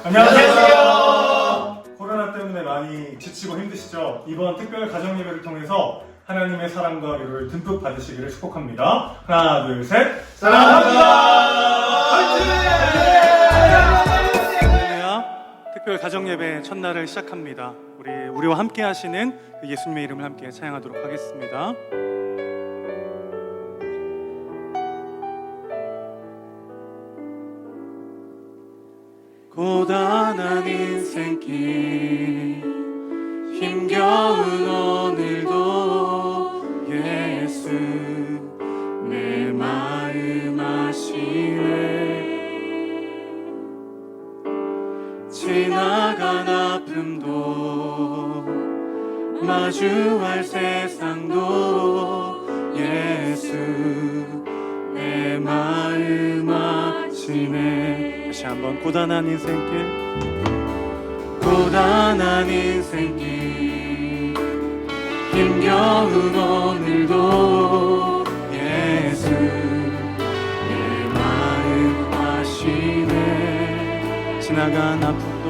안녕하세요. 코로나 때문에 많이 지치고 힘드시죠? 이번 특별 가정 예배를 통해서 하나님의 사랑과 위로를 듬뿍 받으시기를 축복합니다. 하나, 둘, 셋. 사랑합니다. 할렐루야. 특별 가정 예배 첫날을 시작합니다. 우리와 함께 하시는 그 예수님의 이름을 함께 찬양하도록 하겠습니다. 고단한 인생길 힘겨운 오늘도 예수 내 마음 아시네. 지나간 아픔도 마주할 세상도 예수 내 마음 아시네. 다시 한번 고단한 인생길 힘겨운 오늘도 예수 내 마음 아시네. 지나간 아픔도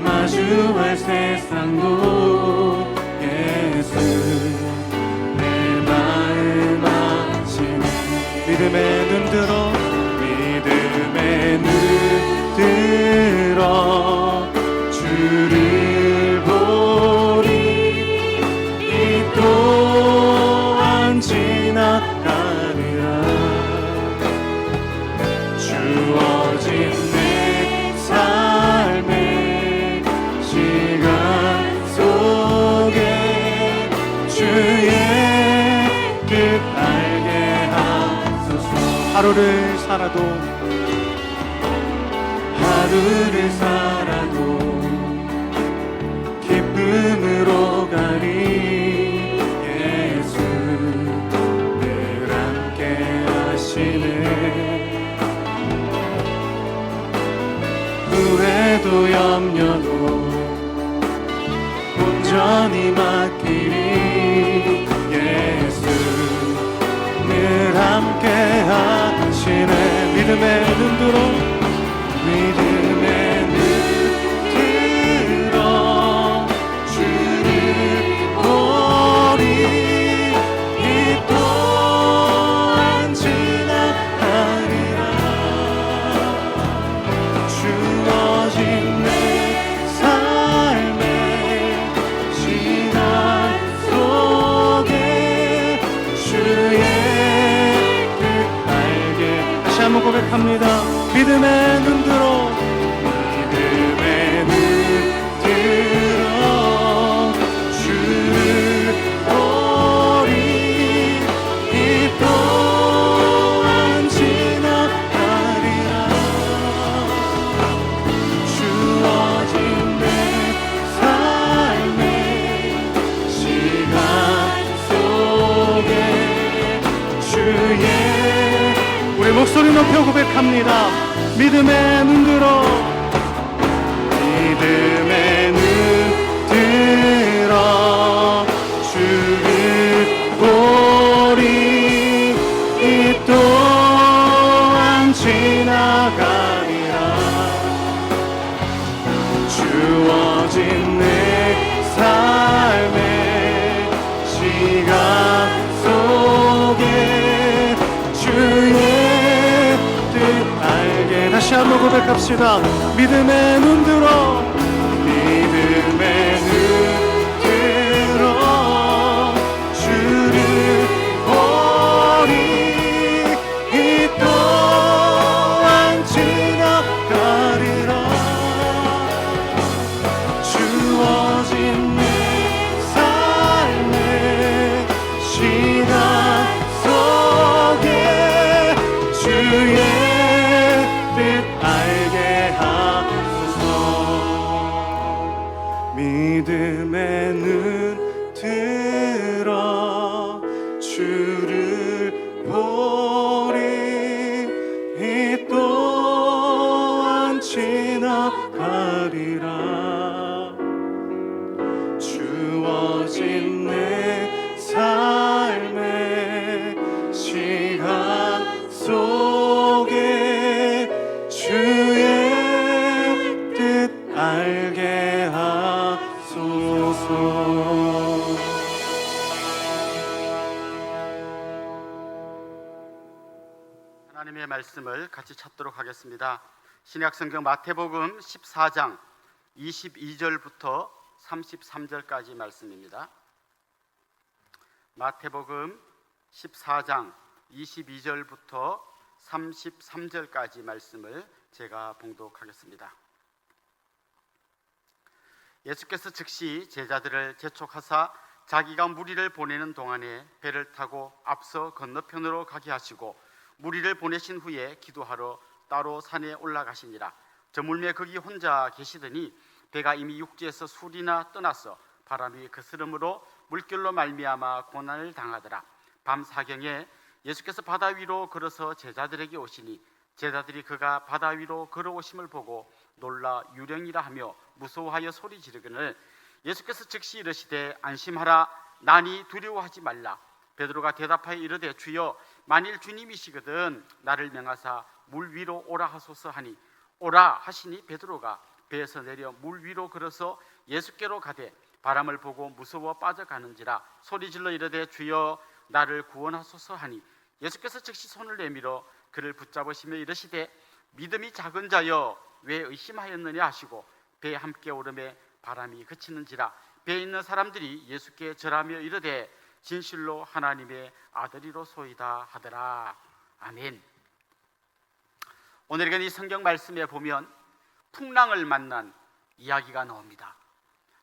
마주할 세상도 예수 내 마음 아시네. 믿음의 눈 들어 주를 보리. 이 또한 지나가리라. 주어진 내 삶의 시간 속에 주의 뜻 알게 하소서. 하루를 살아도 기쁨으로 가리. 예수 늘 함께 하시네. 후회도 염려도 온전히 맡기리. 예수 늘 함께 하시네. 믿음의 눈 들어 주를 보리. 이 또한 지나가리라. 주어진 내 삶의 시간 속에 주의 뜻 알게. 다시 한번 고백합니다. 믿음의 눈 들어 주를 보리. 이 또한 지나가리라. 주어진 내 삶의 시간 속에 주의. 우리 목소리 높여 고백합니다. 믿음의 눈 들어 주를 보리. 이 또한 지나가리라. 주어진 내 삶의 시간 속에 주의 뜻 알게. 다시 한번 고백합시다. 믿음의 눈 들어 주를 보리. 이 또한 지나가리라. 주어진 내 믿음의 눈 들어 주를 보리. 이 또한 지나가리라. 주어진 내 삶의 시간 속에 주의 뜻 알게 하소서. 하나님의 말씀을 같이 찾도록 하겠습니다. 신약성경 마태복음 14장 22절부터 33절까지 말씀입니다. 마태복음 14장 22절부터 33절까지 말씀을 제가 봉독하겠습니다. 예수께서 즉시 제자들을 재촉하사 자기가 무리를 보내는 동안에 배를 타고 앞서 건너편으로 가게 하시고 무리를 보내신 후에 기도하러 따로 산에 올라가시니라. 저물매 거기 혼자 계시더니 배가 이미 육지에서 술이나 떠나서 바람이 거스름으로 물결로 말미암아 고난을 당하더라. 밤 사경에 예수께서 바다 위로 걸어서 제자들에게 오시니 제자들이 그가 바다 위로 걸어오심을 보고 놀라 유령이라 하며 무서워하여 소리 지르거늘 예수께서 즉시 이르시되 안심하라 나니 두려워하지 말라. 베드로가 대답하여 이르되 주여 만일 주님이시거든 나를 명하사 물 위로 오라 하소서 하니 오라 하시니 베드로가 배에서 내려 물 위로 걸어서 예수께로 가되 바람을 보고 무서워 빠져가는지라 소리질러 이르되 주여 나를 구원하소서 하니 예수께서 즉시 손을 내밀어 그를 붙잡으시며 이르시되 믿음이 작은 자여 왜 의심하였느냐 하시고 배에 함께 오름에 바람이 그치는지라. 배에 있는 사람들이 예수께 절하며 이르되 진실로 하나님의 아들이로소이다 하더라. 아멘. 오늘 이 성경 말씀에 보면 풍랑을 만난 이야기가 나옵니다.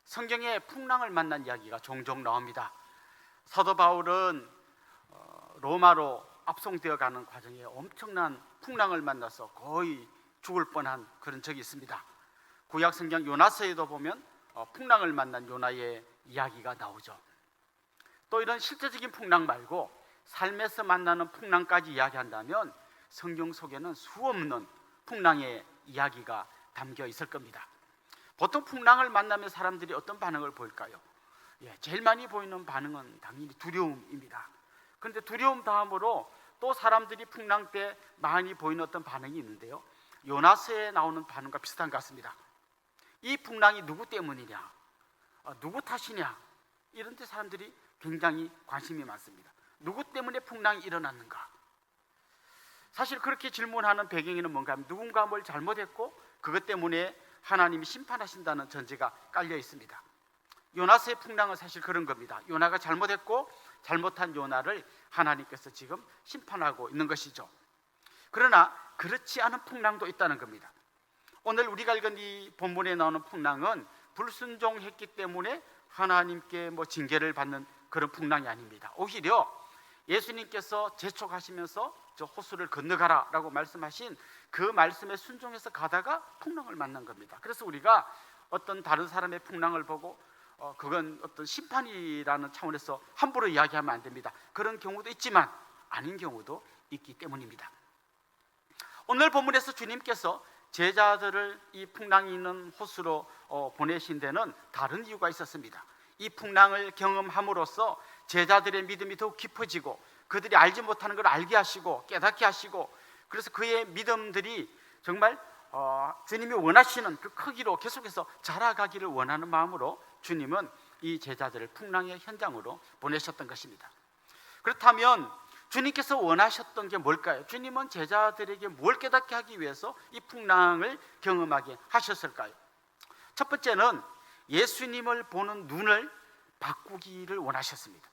성경에 풍랑을 만난 이야기가 종종 나옵니다. 사도 바울은 로마로 압송되어 가는 과정에 엄청난 풍랑을 만나서 거의 죽을 뻔한 그런 적이 있습니다. 구약 성경 요나서에도 보면 풍랑을 만난 요나의 이야기가 나오죠. 또 이런 실제적인 풍랑 말고 삶에서 만나는 풍랑까지 이야기한다면 성경 속에는 수없는 풍랑의 이야기가 담겨 있을 겁니다. 보통 풍랑을 만나면 사람들이 어떤 반응을 보일까요? 제일 많이 보이는 반응은 당연히 두려움입니다. 그런데 두려움 다음으로 또 사람들이 풍랑 때 많이 보이는 어떤 반응이 있는데요, 요나서에 나오는 반응과 비슷한 것 같습니다. 이 풍랑이 누구 때문이냐, 누구 탓이냐, 이런 데 사람들이 굉장히 관심이 많습니다. 누구 때문에 풍랑이 일어났는가? 사실 그렇게 질문하는 배경에는 뭔가 하면 누군가 뭘 잘못했고 그것 때문에 하나님이 심판하신다는 전제가 깔려 있습니다. 요나서의 풍랑은 사실 그런 겁니다. 요나가 잘못했고 잘못한 요나를 하나님께서 지금 심판하고 있는 것이죠. 그러나 그렇지 않은 풍랑도 있다는 겁니다. 오늘 우리가 읽은 이 본문에 나오는 풍랑은 불순종했기 때문에 하나님께 징계를 받는 그런 풍랑이 아닙니다. 오히려 예수님께서 재촉하시면서 저 호수를 건너가라 라고 말씀하신 그 말씀에 순종해서 가다가 풍랑을 만난 겁니다. 그래서 우리가 어떤 다른 사람의 풍랑을 보고 그건 어떤 심판이라는 차원에서 함부로 이야기하면 안 됩니다. 그런 경우도 있지만 아닌 경우도 있기 때문입니다. 오늘 본문에서 주님께서 제자들을 이 풍랑이 있는 호수로 보내신 데는 다른 이유가 있었습니다. 이 풍랑을 경험함으로써 제자들의 믿음이 더욱 깊어지고 그들이 알지 못하는 걸 알게 하시고 깨닫게 하시고, 그래서 그의 믿음들이 정말 주님이 원하시는 그 크기로 계속해서 자라가기를 원하는 마음으로 주님은 이 제자들을 풍랑의 현장으로 보내셨던 것입니다. 그렇다면 주님께서 원하셨던 게 뭘까요? 주님은 제자들에게 뭘 깨닫게 하기 위해서 이 풍랑을 경험하게 하셨을까요? 첫 번째는 예수님을 보는 눈을 바꾸기를 원하셨습니다.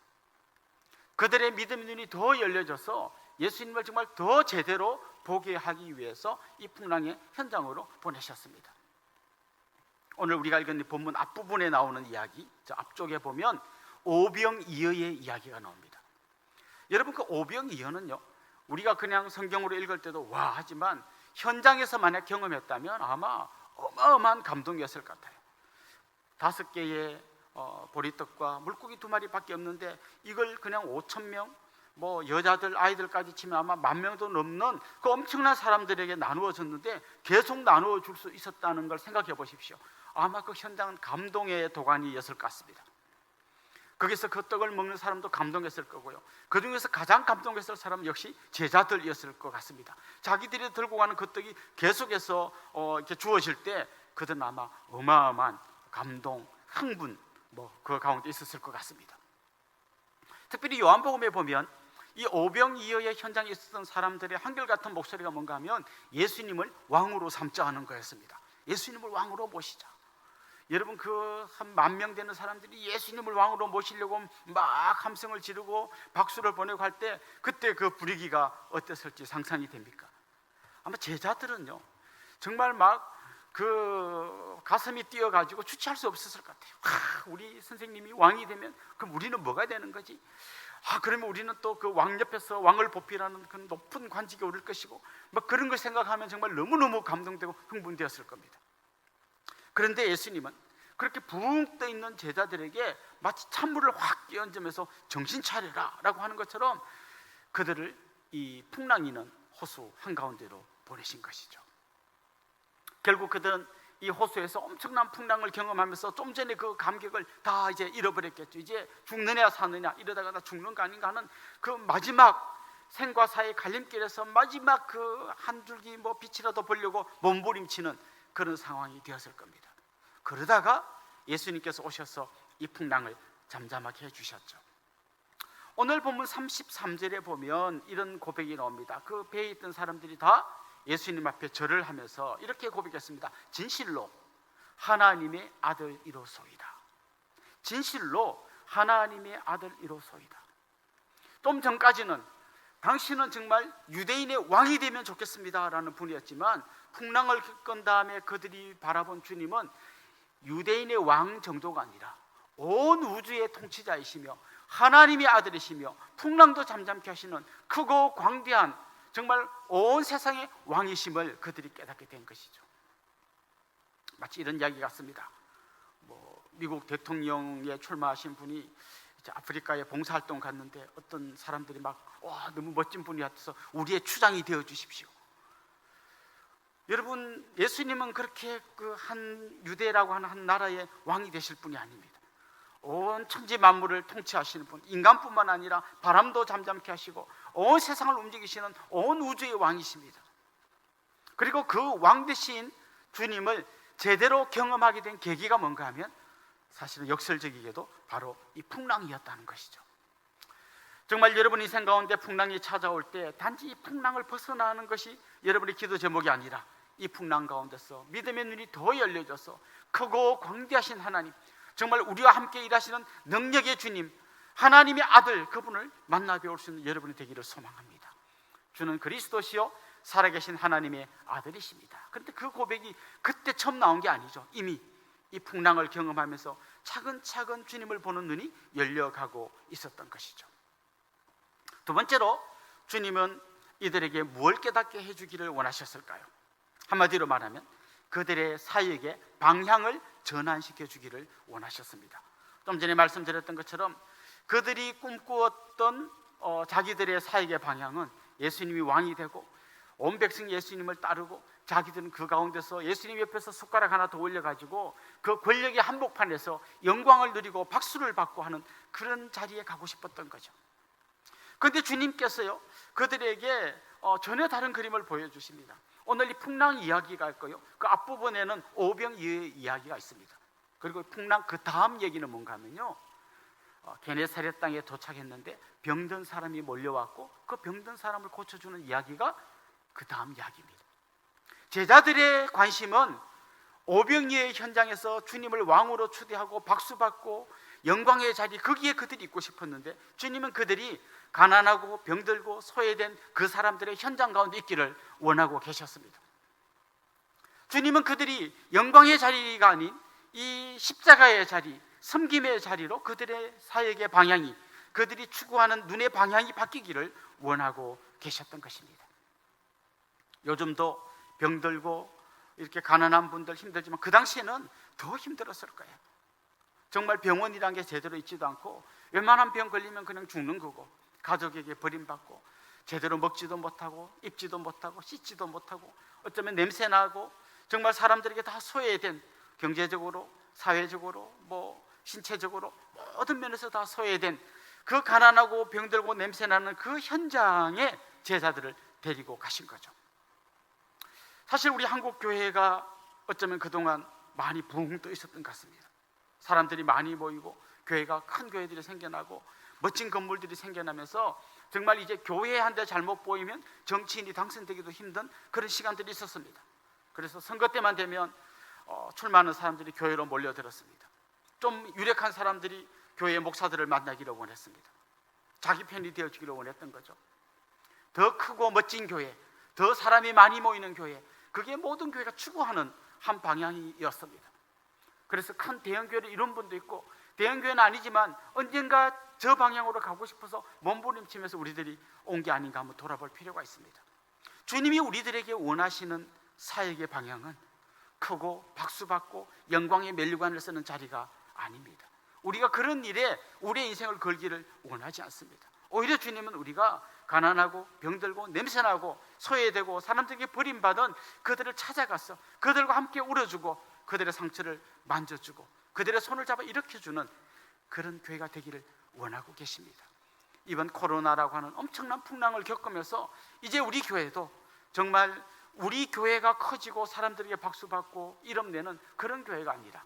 그들의 믿음의 눈이 더 열려져서 예수님을 정말 더 제대로 보게 하기 위해서 이 풍랑의 현장으로 보내셨습니다. 오늘 우리가 읽은 이 본문 앞부분에 나오는 이야기, 저 앞쪽에 보면 오병이어의 이야기가 나옵니다. 여러분, 그 오병이어는요, 우리가 그냥 성경으로 읽을 때도 와 하지만 현장에서 만약 경험했다면 아마 어마어마한 감동이었을 것 같아요. 5개의 보리떡과 물고기 2마리밖에 없는데 이걸 그냥 5,000명, 뭐 여자들 아이들까지 치면 아마 10,000명도 넘는 그 엄청난 사람들에게 나누어 줬는데 계속 나누어 줄 수 있었다는 걸 생각해 보십시오. 아마 그 현장은 감동의 도가니였을 것 같습니다. 거기서 그 떡을 먹는 사람도 감동했을 거고요. 그 중에서 가장 감동했을 사람은 역시 제자들이었을 것 같습니다. 자기들이 들고 가는 그 떡이 계속해서 이렇게 주어질 때 그들은 아마 어마어마한 감동, 흥분 그 가운데 있었을 것 같습니다. 특별히 요한복음에 보면 이 오병이어의 현장에 있었던 사람들의 한결같은 목소리가 뭔가 하면 예수님을 왕으로 삼자 하는 거였습니다. 예수님을 왕으로 모시자. 여러분 그 한 10,000명 되는 사람들이 예수님을 왕으로 모시려고 막 함성을 지르고 박수를 보내고 할 때 그때 그 분위기가 어땠을지 상상이 됩니까? 아마 제자들은요 정말 막 그 가슴이 뛰어가지고 주체할 수 없었을 것 같아요. 우리 선생님이 왕이 되면 그럼 우리는 뭐가 되는 거지? 그러면 우리는 또 그 왕 옆에서 왕을 보필하는 그 높은 관직에 오를 것이고 막 그런 걸 생각하면 정말 너무너무 감동되고 흥분되었을 겁니다. 그런데 예수님은 그렇게 붕 떠 있는 제자들에게 마치 찬물을 확 끼얹으면서 정신 차려라 라고 하는 것처럼 그들을 이 풍랑이는 호수 한가운데로 보내신 것이죠. 결국 그들은 이 호수에서 엄청난 풍랑을 경험하면서 좀 전에 그 감격을 다 이제 잃어버렸겠죠. 이제 죽느냐 사느냐 이러다가 나 죽는 거 아닌가 하는 그 마지막 생과 사의 갈림길에서 마지막 그 한 줄기 빛이라도 보려고 몸부림치는 그런 상황이 되었을 겁니다. 그러다가 예수님께서 오셔서 이 풍랑을 잠잠하게 해주셨죠. 오늘 본문 33절에 보면 이런 고백이 나옵니다. 그 배에 있던 사람들이 다 예수님 앞에 절을 하면서 이렇게 고백했습니다. 진실로 하나님의 아들이로소이다. 진실로 하나님의 아들이로소이다. 좀 전까지는 당신은 정말 유대인의 왕이 되면 좋겠습니다 라는 분이었지만 풍랑을 겪은 다음에 그들이 바라본 주님은 유대인의 왕 정도가 아니라 온 우주의 통치자이시며 하나님의 아들이시며 풍랑도 잠잠케 하시는 크고 광대한 정말 온 세상의 왕이심을 그들이 깨닫게 된 것이죠. 마치 이런 이야기 같습니다. 미국 대통령에 출마하신 분이 이제 아프리카에 봉사활동 갔는데 어떤 사람들이 너무 멋진 분이 같아서 우리의 추장이 되어 주십시오. 여러분 예수님은 그렇게 그 한 유대라고 하는 한 나라의 왕이 되실 분이 아닙니다. 온 천지 만물을 통치하시는 분, 인간뿐만 아니라 바람도 잠잠케 하시고 온 세상을 움직이시는 온 우주의 왕이십니다. 그리고 그 왕 되신 주님을 제대로 경험하게 된 계기가 뭔가 하면 사실은 역설적이게도 바로 이 풍랑이었다는 것이죠. 정말 여러분 인생 가운데 풍랑이 찾아올 때 단지 이 풍랑을 벗어나는 것이 여러분의 기도 제목이 아니라 이 풍랑 가운데서 믿음의 눈이 더 열려져서 크고 광대하신 하나님, 정말 우리와 함께 일하시는 능력의 주님, 하나님의 아들 그분을 만나 배울 수 있는 여러분이 되기를 소망합니다. 주는 그리스도시요 살아계신 하나님의 아들이십니다. 그런데 그 고백이 그때 처음 나온 게 아니죠. 이미 이 풍랑을 경험하면서 차근차근 주님을 보는 눈이 열려가고 있었던 것이죠. 두 번째로 주님은 이들에게 무엇을 깨닫게 해주기를 원하셨을까요? 한마디로 말하면 그들의 사역의 방향을 전환시켜 주기를 원하셨습니다. 좀 전에 말씀드렸던 것처럼 그들이 꿈꾸었던 자기들의 사역의 방향은 예수님이 왕이 되고 온 백성이 예수님을 따르고 자기들은 그 가운데서 예수님 옆에서 숟가락 하나 더 올려가지고 그 권력의 한복판에서 영광을 누리고 박수를 받고 하는 그런 자리에 가고 싶었던 거죠. 그런데 주님께서요 그들에게 전혀 다른 그림을 보여주십니다. 오늘 이 풍랑 이야기가 있고요, 그 앞부분에는 오병이어의 이야기가 있습니다. 그리고 풍랑 그 다음 얘기는 뭔가 하면요, 게네사렛 땅에 도착했는데 병든 사람이 몰려왔고 그 병든 사람을 고쳐주는 이야기가 그 다음 이야기입니다. 제자들의 관심은 오병이어의 현장에서 주님을 왕으로 추대하고 박수받고 영광의 자리, 거기에 그들이 있고 싶었는데 주님은 그들이 가난하고 병들고 소외된 그 사람들의 현장 가운데 있기를 원하고 계셨습니다. 주님은 그들이 영광의 자리가 아닌 이 십자가의 자리, 섬김의 자리로 그들의 사역의 방향이, 그들이 추구하는 눈의 방향이 바뀌기를 원하고 계셨던 것입니다. 요즘도 병들고 이렇게 가난한 분들 힘들지만 그 당시에는 더 힘들었을 거예요. 정말 병원이란 게 제대로 있지도 않고 웬만한 병 걸리면 그냥 죽는 거고 가족에게 버림받고 제대로 먹지도 못하고 입지도 못하고 씻지도 못하고 어쩌면 냄새나고 정말 사람들에게 다 소외된, 경제적으로 사회적으로 뭐 신체적으로 모든 면에서 다 소외된 그 가난하고 병들고 냄새나는 그 현장에 제자들을 데리고 가신 거죠. 사실 우리 한국 교회가 어쩌면 그동안 많이 붕 떠 있었던 것 같습니다. 사람들이 많이 모이고 교회가 큰 교회들이 생겨나고 멋진 건물들이 생겨나면서 정말 이제 교회 한 대 잘못 보이면 정치인이 당선되기도 힘든 그런 시간들이 있었습니다. 그래서 선거 때만 되면 출마하는 사람들이 교회로 몰려들었습니다. 좀 유력한 사람들이 교회 목사들을 만나기를 원했습니다. 자기 편이 되어주기를 원했던 거죠. 더 크고 멋진 교회, 더 사람이 많이 모이는 교회, 그게 모든 교회가 추구하는 한 방향이었습니다. 그래서 큰 대형교회를 이룬 분도 있고 대형교회는 아니지만 언젠가 저 방향으로 가고 싶어서 몸부림치면서 우리들이 온 게 아닌가 한번 돌아볼 필요가 있습니다. 주님이 우리들에게 원하시는 사역의 방향은 크고 박수받고 영광의 면류관을 쓰는 자리가 아닙니다. 우리가 그런 일에 우리의 인생을 걸기를 원하지 않습니다. 오히려 주님은 우리가 가난하고 병들고 냄새나고 소외되고 사람들에게 버림받은 그들을 찾아가서 그들과 함께 울어주고 그들의 상처를 만져주고 그들의 손을 잡아 일으켜주는 그런 교회가 되기를 원하고 계십니다. 이번 코로나라고 하는 엄청난 풍랑을 겪으면서 이제 우리 교회도 정말 우리 교회가 커지고 사람들에게 박수받고 이름 내는 그런 교회가 아니라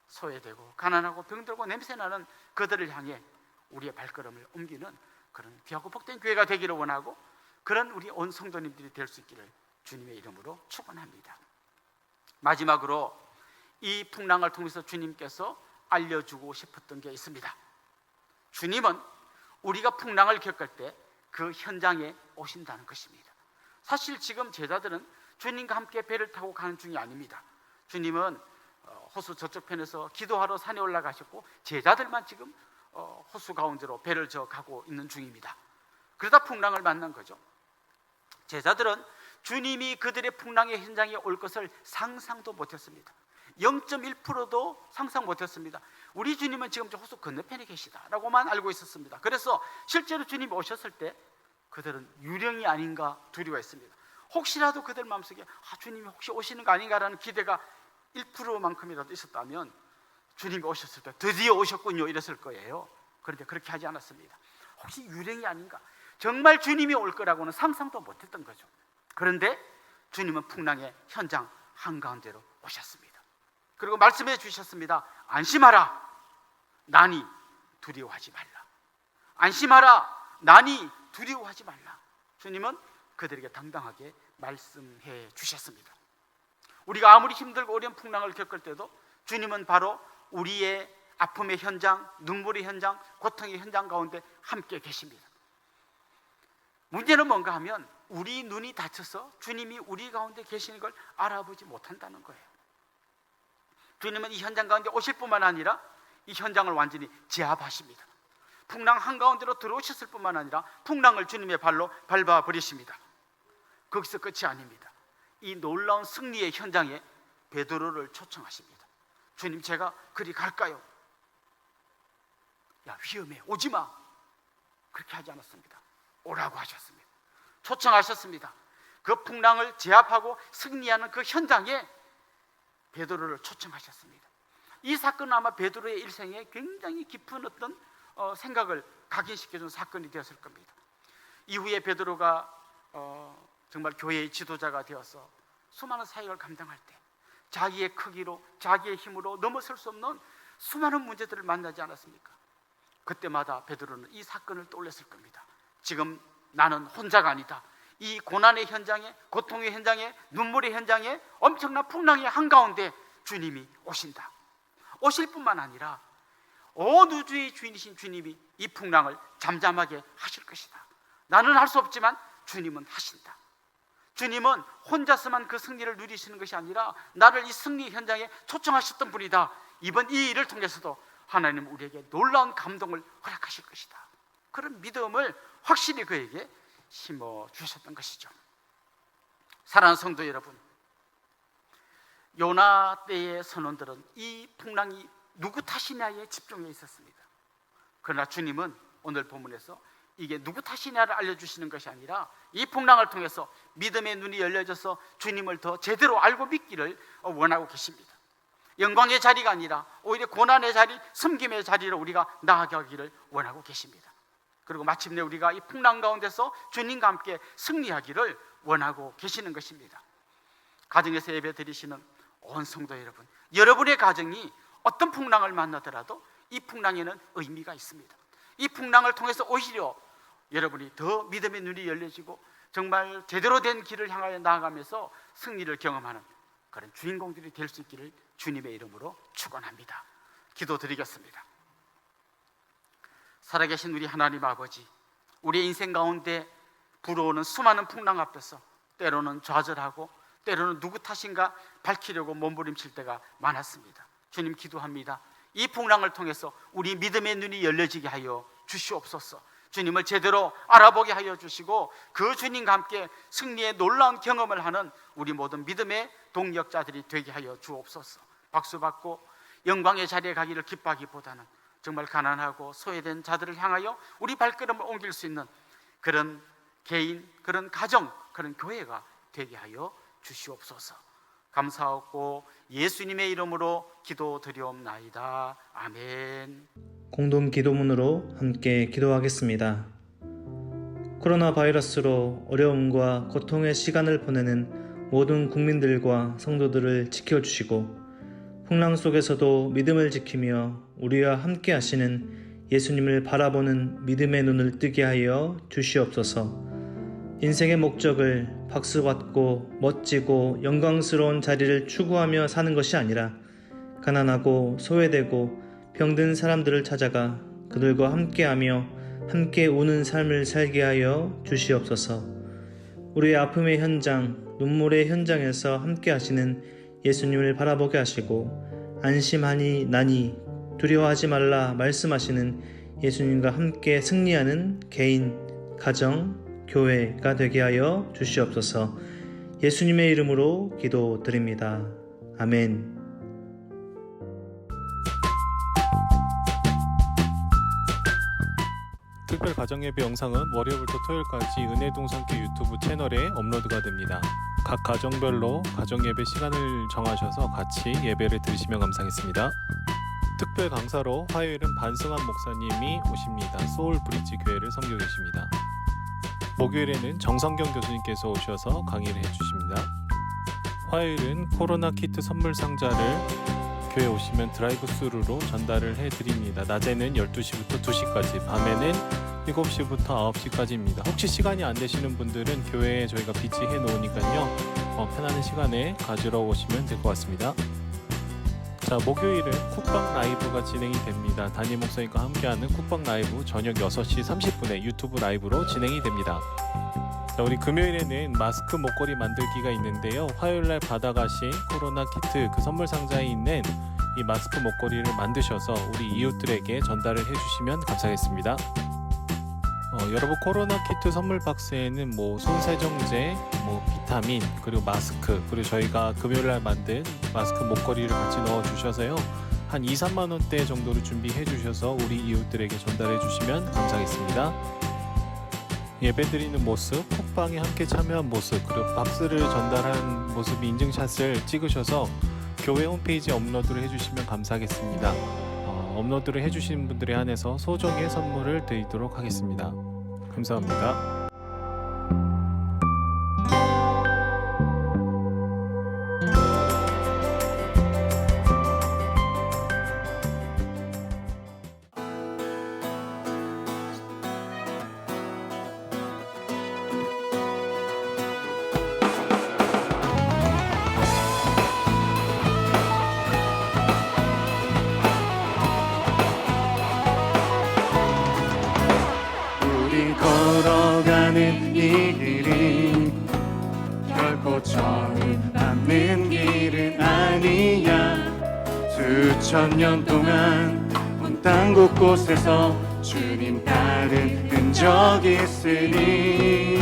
소외되고 가난하고 병들고 냄새나는 그들을 향해 우리의 발걸음을 옮기는 그런 귀하고 복된 교회가 되기를 원하고 그런 우리 온 성도님들이 될 수 있기를 주님의 이름으로 축원합니다. 마지막으로 이 풍랑을 통해서 주님께서 알려주고 싶었던 게 있습니다. 주님은 우리가 풍랑을 겪을 때 그 현장에 오신다는 것입니다. 사실 지금 제자들은 주님과 함께 배를 타고 가는 중이 아닙니다. 주님은 호수 저쪽 편에서 기도하러 산에 올라가셨고 제자들만 지금 호수 가운데로 배를 저 가고 있는 중입니다. 그러다 풍랑을 만난 거죠. 제자들은 주님이 그들의 풍랑의 현장에 올 것을 상상도 못했습니다. 0.1%도 상상 못했습니다. 우리 주님은 지금 저 호수 건너편에 계시다라고만 알고 있었습니다. 그래서 실제로 주님이 오셨을 때 그들은 유령이 아닌가 두려워했습니다. 혹시라도 그들 마음속에 주님이 혹시 오시는 거 아닌가라는 기대가 1%만큼이라도 있었다면 주님이 오셨을 때 드디어 오셨군요 이랬을 거예요. 그런데 그렇게 하지 않았습니다. 혹시 유령이 아닌가, 정말 주님이 올 거라고는 상상도 못했던 거죠. 그런데 주님은 풍랑의 현장 한가운데로 오셨습니다. 그리고 말씀해 주셨습니다. 안심하라, 나니 두려워하지 말라. 안심하라, 나니 두려워하지 말라. 주님은 그들에게 당당하게 말씀해 주셨습니다. 우리가 아무리 힘들고 어려운 풍랑을 겪을 때도 주님은 바로 우리의 아픔의 현장, 눈물의 현장, 고통의 현장 가운데 함께 계십니다. 문제는 뭔가 하면 우리 눈이 닫혀서 주님이 우리 가운데 계시는 걸 알아보지 못한다는 거예요. 주님은 이 현장 가운데 오실 뿐만 아니라 이 현장을 완전히 제압하십니다. 풍랑 한가운데로 들어오셨을 뿐만 아니라 풍랑을 주님의 발로 밟아버리십니다. 거기서 끝이 아닙니다. 이 놀라운 승리의 현장에 베드로를 초청하십니다. 주님, 제가 그리 갈까요? 야, 위험해, 오지마. 그렇게 하지 않았습니다. 오라고 하셨습니다. 초청하셨습니다. 그 풍랑을 제압하고 승리하는 그 현장에 베드로를 초청하셨습니다. 이 사건은 아마 베드로의 일생에 굉장히 깊은 어떤 생각을 각인시켜준 사건이 되었을 겁니다. 이후에 베드로가 정말 교회의 지도자가 되어서 수많은 사역을 감당할 때 자기의 크기로, 자기의 힘으로 넘어설 수 없는 수많은 문제들을 만나지 않았습니까? 그때마다 베드로는 이 사건을 떠올렸을 겁니다. 지금 나는 혼자가 아니다. 이 고난의 현장에, 고통의 현장에, 눈물의 현장에, 엄청난 풍랑의 한가운데 주님이 오신다. 오실 뿐만 아니라 온 우주의 주인이신 주님이 이 풍랑을 잠잠하게 하실 것이다. 나는 할 수 없지만 주님은 하신다. 주님은 혼자서만 그 승리를 누리시는 것이 아니라 나를 이 승리 현장에 초청하셨던 분이다. 이번 이 일을 통해서도 하나님 우리에게 놀라운 감동을 허락하실 것이다. 그런 믿음을 확실히 그에게 심어 주셨던 것이죠. 사랑하는 성도 여러분, 요나 때의 선원들은 이 풍랑이 누구 탓이냐에 집중해 있었습니다. 그러나 주님은 오늘 본문에서 이게 누구 탓이냐를 알려주시는 것이 아니라 이 풍랑을 통해서 믿음의 눈이 열려져서 주님을 더 제대로 알고 믿기를 원하고 계십니다. 영광의 자리가 아니라 오히려 고난의 자리, 숨김의 자리로 우리가 나아가기를 원하고 계십니다. 그리고 마침내 우리가 이 풍랑 가운데서 주님과 함께 승리하기를 원하고 계시는 것입니다. 가정에서 예배 드리시는 온 성도 여러분, 여러분의 가정이 어떤 풍랑을 만나더라도 이 풍랑에는 의미가 있습니다. 이 풍랑을 통해서 오히려 여러분이 더 믿음의 눈이 열려지고 정말 제대로 된 길을 향하여 나아가면서 승리를 경험하는 그런 주인공들이 될 수 있기를 주님의 이름으로 축원합니다. 기도드리겠습니다. 살아계신 우리 하나님 아버지, 우리의 인생 가운데 불어오는 수많은 풍랑 앞에서 때로는 좌절하고 때로는 누구 탓인가 밝히려고 몸부림칠 때가 많았습니다. 주님 기도합니다. 이 풍랑을 통해서 우리 믿음의 눈이 열려지게 하여 주시옵소서. 주님을 제대로 알아보게 하여 주시고 그 주님과 함께 승리의 놀라운 경험을 하는 우리 모든 믿음의 동력자들이 되게 하여 주옵소서. 박수받고 영광의 자리에 가기를 기뻐하기보다는 정말 가난하고 소외된 자들을 향하여 우리 발걸음을 옮길 수 있는 그런 개인, 그런 가정, 그런 교회가 되게 하여 주시옵소서. 감사하고 예수님의 이름으로 기도드리옵나이다. 아멘. 공동 기도문으로 함께 기도하겠습니다. 코로나 바이러스로 어려움과 고통의 시간을 보내는 모든 국민들과 성도들을 지켜주시고 풍랑 속에서도 믿음을 지키며 우리와 함께 하시는 예수님을 바라보는 믿음의 눈을 뜨게 하여 주시옵소서. 인생의 목적을 박수받고 멋지고 영광스러운 자리를 추구하며 사는 것이 아니라 가난하고 소외되고 병든 사람들을 찾아가 그들과 함께하며 함께 우는 삶을 살게 하여 주시옵소서. 우리의 아픔의 현장, 눈물의 현장에서 함께 하시는 예수님을 바라보게 하시고 안심하니 나니 두려워하지 말라 말씀하시는 예수님과 함께 승리하는 개인, 가정, 교회가 되게 하여 주시옵소서. 예수님의 이름으로 기도드립니다. 아멘. 특별 가정예배 영상은 월요일부터 토요일까지 은혜동성교 유튜브 채널에 업로드가 됩니다. 각 가정별로 가정예배 시간을 정하셔서 같이 예배를 드리시면 감사하겠습니다. 특별 강사로 화요일은 반승환 목사님이 오십니다. 소울브리지 교회를 섬기고 계십니다. 목요일에는 정성경 교수님께서 오셔서 강의를 해주십니다. 화요일은 코로나 키트 선물 상자를 교회 오시면 드라이브 스루로 전달을 해드립니다. 낮에는 12시부터 2시까지, 밤에는 7시부터 9시까지입니다. 혹시 시간이 안 되시는 분들은 교회에 저희가 비치해 놓으니까요, 편안한 시간에 가지러 오시면 될 것 같습니다. 자, 목요일은 쿡방 라이브가 진행이 됩니다. 담임 목사님과 함께하는 쿡방 라이브 저녁 6시 30분에 유튜브 라이브로 진행이 됩니다. 자, 우리 금요일에는 마스크 목걸이 만들기가 있는데요. 화요일날 받아가신 코로나 키트 그 선물 상자에 있는 이 마스크 목걸이를 만드셔서 우리 이웃들에게 전달을 해주시면 감사하겠습니다. 여러분, 코로나 키트 선물 박스에는 손세정제, 비타민, 그리고 마스크, 그리고 저희가 금요일날 만든 마스크 목걸이를 같이 넣어주셔서요, 한 2-3만 원대 정도를 준비해 주셔서 우리 이웃들에게 전달해 주시면 감사하겠습니다. 예배드리는 모습, 쿡방에 함께 참여한 모습, 그리고 박스를 전달한 모습 인증샷을 찍으셔서 교회 홈페이지에 업로드를 해주시면 감사하겠습니다. 업로드를 해주시는 분들에 한해서 소정의 선물을 드리도록 하겠습니다. 감사합니다. 걸어가는 이 길이 결코 처음 밟는 길은 아니야. 수천 년 동안 온 땅 곳곳에서 주님 따른 흔적이 있으니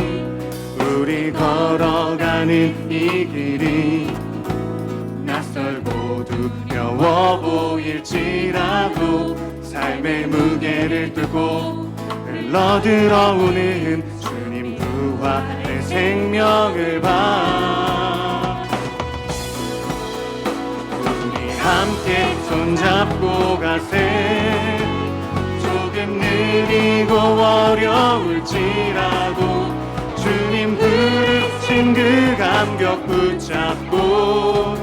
우리 걸어가는 이 길이 낯선 낯설고 두려워 보일지라도 삶의 무게를 뚫고 흘러들어오는 주님 부활의 생명을 봐. 우리 함께 손잡고 가세. 조금 느리고 어려울지라도 주님 부르신 그 감격 붙잡고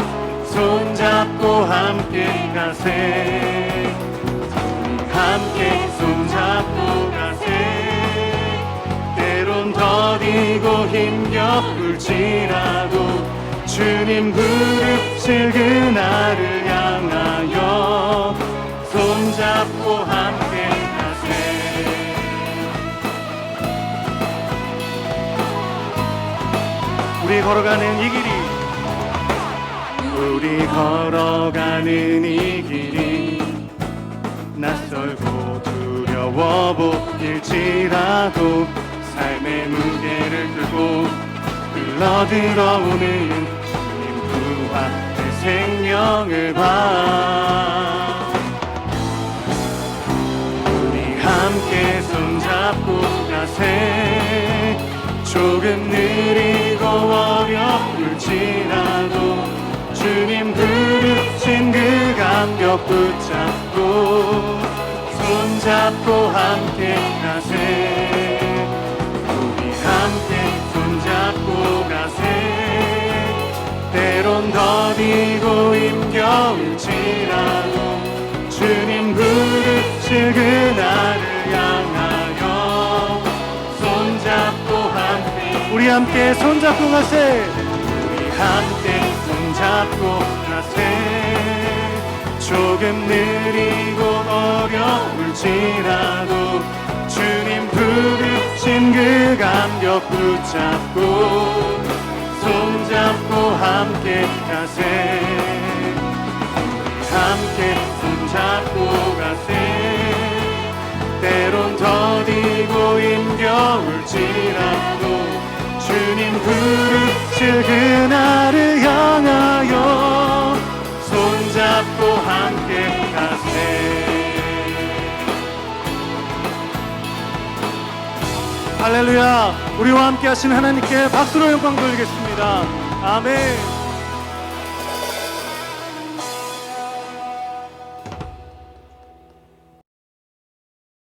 손잡고 함께 가세. 우리 함께 손잡고 가세. 때론 더디고 힘겨울지라도 주님 부르실 그날을 향하여 손잡고 함께 가세. 우리 걸어가는 이 길이, 우리 걸어가는 이 길이 낯설고 두려워 보일지라도 삶의 무게를 들고 흘러들어오는 주님 부활의 생명을 봐. 우리 함께 손잡고 가세. 조금 느리고 어려울지라도 주님 부르신 그 감격 붙잡고 손잡고 함께 가세. 우리 함께 손잡고 가세. 때론 더디고 힘겨울지라도 주님 부르실 그날을 향하여 손잡고 함께, 우리 함께 손잡고 가세. 우리 함께 손잡고 가세. 조금 느리고 어려울지라도 주님 부르신 그 감격 붙잡고 손잡고 함께 가세. 우리 함께 손잡고 가세. 때론 더디고 힘겨울지라도 주님 부르실 그날을 향하여 손잡고 함께 가세. 할렐루야. 우리와 함께 하신 하나님께 박수로 영광 돌리겠습니다. 아멘.